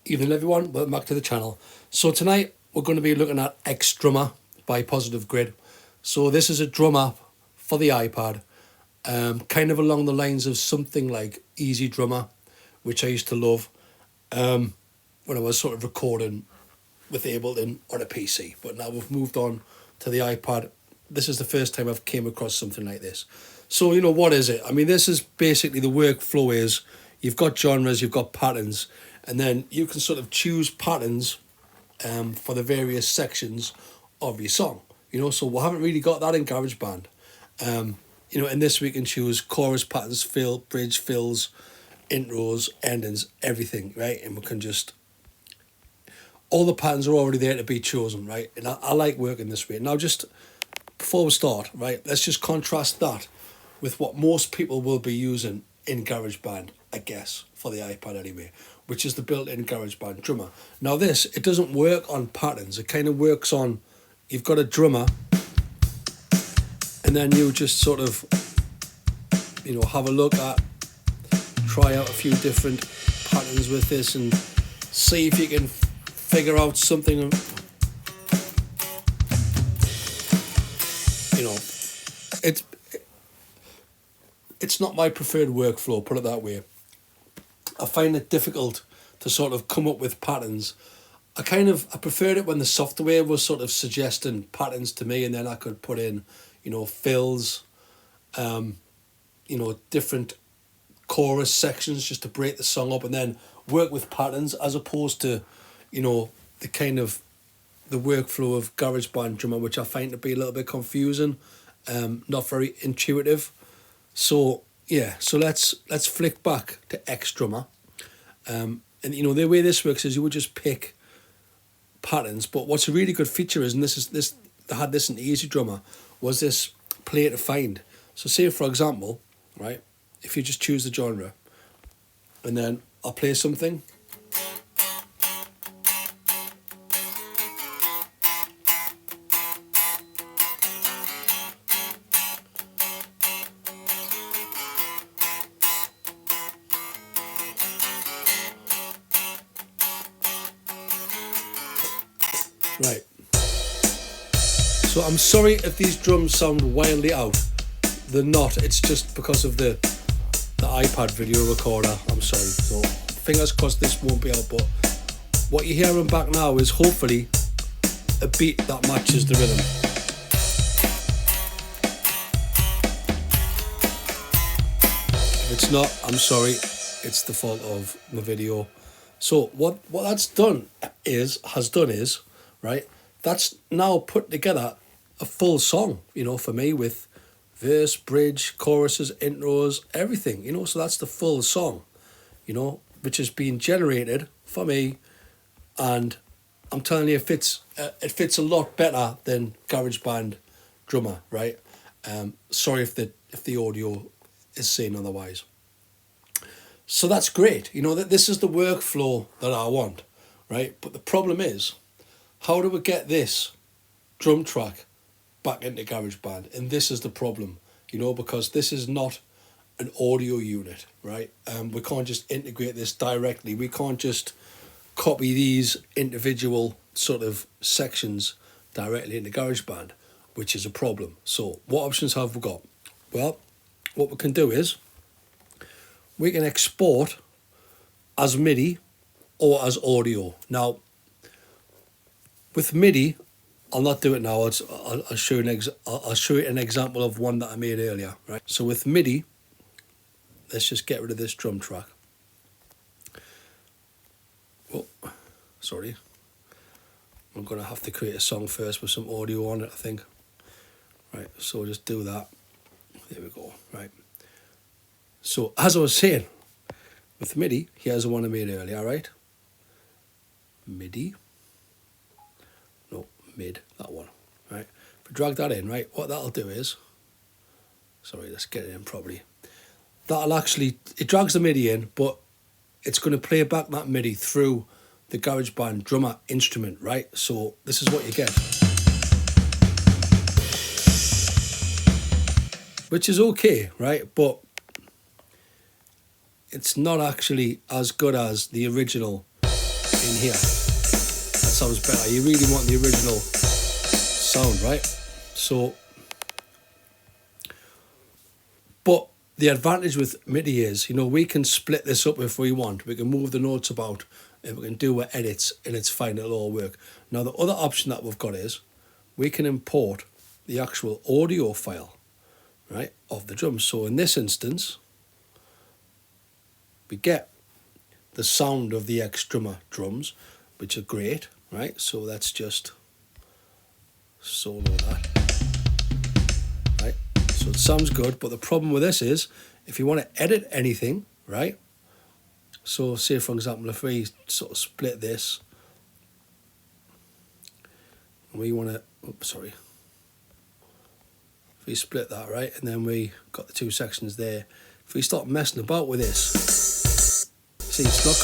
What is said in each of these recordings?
Evening everyone, welcome back to the channel. So tonight we're going to be looking at X Drummer by Positive Grid. So this is a drum app for the iPad, kind of along the lines of something like Easy Drummer, which I used to love when I was sort of recording with Ableton on a PC. But now we've moved on to the iPad. This is the first time I've came across something like this. So, you know, what is it? I mean, this is basically the workflow is you've got genres, you've got patterns, and then you can sort of choose patterns for the various sections of your song. You know, so we haven't really got that in GarageBand. You know, in this we can choose chorus patterns, fill, bridge, fills, intros, endings, everything, right? And we can just, all the patterns are already there to be chosen, right? And I like working this way. Now, just before we start, right, let's just contrast that with what most people will be using in GarageBand, I guess, for the iPad anyway, which is the built-in GarageBand drummer. Now this, it doesn't work on patterns. It kind of works on, you've got a drummer, and then you just sort of, you know, have a look at, try out a few different patterns with this and see if you can figure out something, you know, it's not my preferred workflow, put it that way. I find it difficult to sort of come up with patterns. I preferred it when the software was sort of suggesting patterns to me, and then I could put in, you know, fills, you know, different chorus sections just to break the song up and then work with patterns, as opposed to, you know, the kind of the workflow of GarageBand drummer, which I find to be a little bit confusing, not very intuitive. So yeah, so let's flick back to X Drummer, and you know the way this works is you would just pick patterns. But what's a really good feature is, and this I had this in Easy Drummer, was this play to find. So say for example, right, if you just choose the genre, and then I'll play something. Right, so I'm sorry if these drums sound wildly out. They're not, it's just because of the iPad video recorder, I'm sorry. So fingers crossed this won't be out, but what you're hearing back now is hopefully a beat that matches the rhythm. If it's not, I'm sorry, it's the fault of the video. So what that's done is, right, that's now put together a full song, you know, for me, with verse, bridge, choruses, intros, everything, you know. So that's the full song, you know, which is being generated for me, and I'm telling you, it fits a lot better than GarageBand drummer, right? Sorry if the audio is saying otherwise. So that's great, you know, that this is the workflow that I want, right? But the problem is, how do we get this drum track back into GarageBand? And this is the problem, you know, because this is not an audio unit, right? We can't just integrate this directly. We can't just copy these individual sort of sections directly into GarageBand, which is a problem. So what options have we got? Well, what we can do is we can export as MIDI or as audio. Now, with MIDI, I'll not do it now. I'll show you an example of one that I made earlier, right? So with MIDI, let's just get rid of this drum track. Oh, sorry. I'm going to have to create a song first with some audio on it, I think. Right, so we'll just do that. There we go, right. So, as I was saying, with MIDI, here's the one I made earlier, right? MIDI. No, mid, that one, right? If we drag that in, right, what that'll do is, sorry, let's get it in properly. That'll actually, it drags the MIDI in, but it's going to play back that MIDI through the GarageBand drummer instrument, right? So this is what you get. Which is okay, right? But it's not actually as good as the original, you in here. That sounds better. You really want the original sound, right? So, but the advantage with MIDI is, we can split this up if we want. We can move the notes about and we can do our edits and it's fine, it'll all work. Now the other option that we've got is we can import the actual audio file, right, of the drums. So in this instance, we get the sound of the ex-drummer drums, which are great, right? So let's just solo that, right? So it sounds good, but the problem with this is if you want to edit anything, right? So say for example, if we sort of split this, we want to, if we split that, right, and then we got the two sections there. If we start messing about with this, see, it's not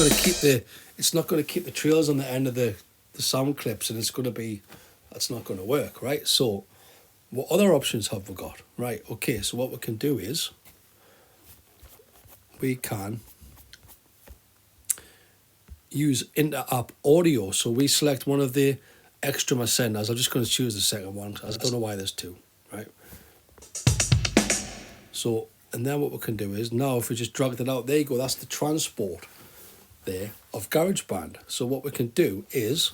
going to keep the trails on the end of the sound clips, and that's not going to work, right? So what other options have we got? Right, okay, so what we can do is we can use inter-app audio. So we select one of the ex-drummer senders. I'm just going to choose the second one because I don't know why there's two, right? So, and then what we can do is, now if we just drag that out, there you go, that's the transport there of GarageBand. So what we can do is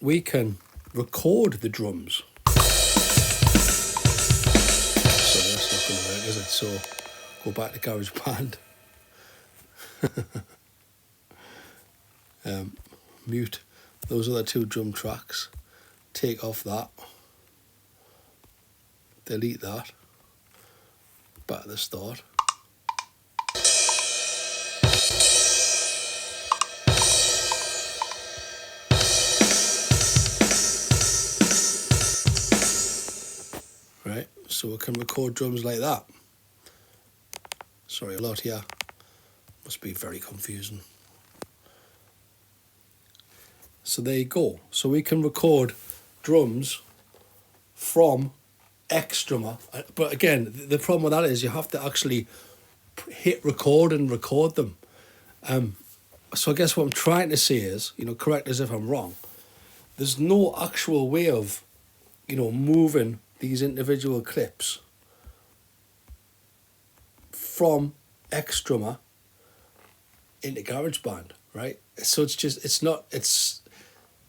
we can record the drums. So that's not going to work, is it? So go back to GarageBand. Mute those other two drum tracks, take off that, delete that, back to the start. Right, so we can record drums like that. Sorry, a lot here. Must be very confusing. So there you go. So we can record drums from ex-drummer. But again, the problem with that is you have to actually hit record and record them. So I guess what I'm trying to say is, correct us if I'm wrong, there's no actual way of, moving these individual clips from ex-drummer into GarageBand, right? So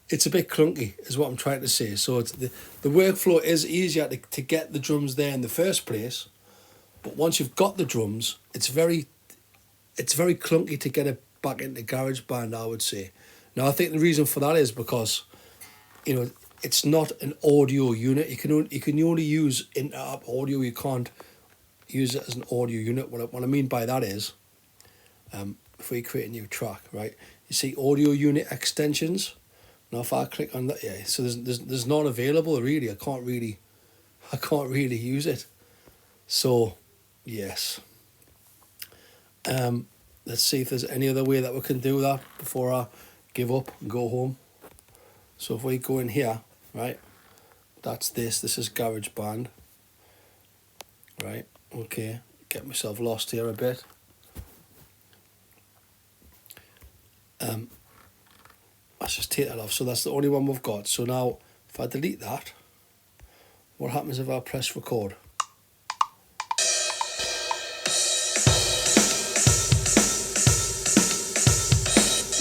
it's a bit clunky is what I'm trying to say. So it's the workflow is easier to get the drums there in the first place, but once you've got the drums, it's very clunky to get it back into GarageBand, I would say. Now I think the reason for that is because it's not an audio unit. You can only use inter-app audio. You can't use it as an audio unit. What I mean by that is, if we create a new track, right, you see audio unit extensions. Now if I click on that, yeah, so there's none available really. I can't really use it. So yes, let's see if there's any other way that we can do that before I give up and go home. So if we go in here, right, that's this is GarageBand, right, okay, get myself lost here a bit. Let's just take that off. So that's the only one we've got. So now if I delete that, what happens if I press record?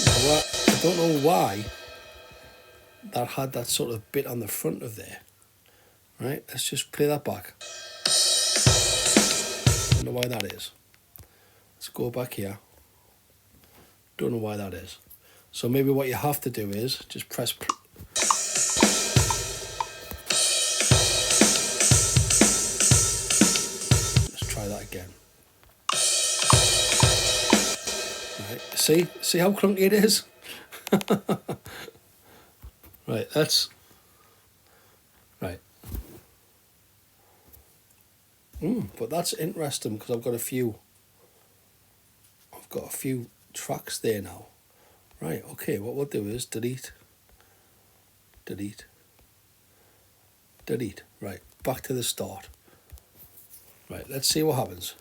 Now, I don't know why that had that sort of bit on the front of there. Right, let's just play that back. Don't know why that is. Let's go back here. Don't know why that is. So maybe what you have to do is just press. Let's try that again. Right, see how clunky it is? Right, that's right. But that's interesting because I've got a few tracks there now. Right, okay, what we'll do is delete. Right, back to the start. Right, let's see what happens.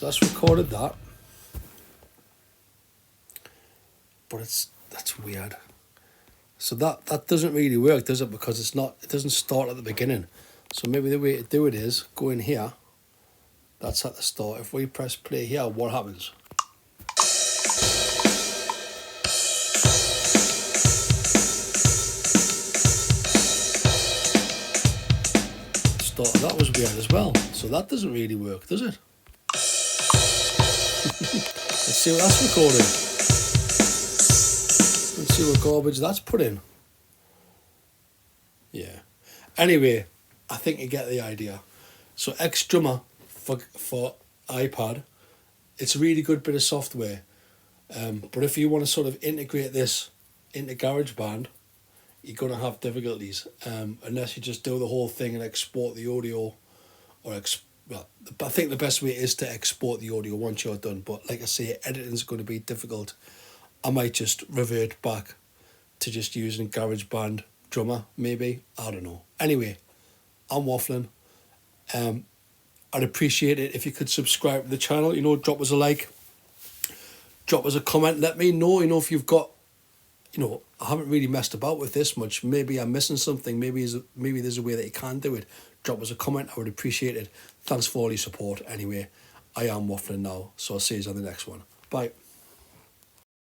that's recorded that. But that's weird. So that doesn't really work, does it? Because it doesn't start at the beginning. So maybe the way to do it is go in here. That's at the start. If we press play here, what happens? Start of that was weird as well. So that doesn't really work, does it? Let's see what that's recording. Let's see what garbage that's put in. Yeah. Anyway, I think you get the idea. So X-Drummer for iPad, it's a really good bit of software. But if you want to sort of integrate this into GarageBand, you're going to have difficulties unless you just do the whole thing and export the audio, or I think the best way is to export the audio once you're done. But like I say, editing's going to be difficult. I might just revert back to just using GarageBand Drummer, maybe. I don't know. Anyway, I'm waffling. I'd appreciate it if you could subscribe to the channel. Drop us a like, drop us a comment. Let me know. If you've got, I haven't really messed about with this much. Maybe I'm missing something. Maybe there's a way that you can do it. Drop us a comment. I would appreciate it. Thanks for all your support. Anyway, I am waffling now. So I'll see you on the next one. Bye.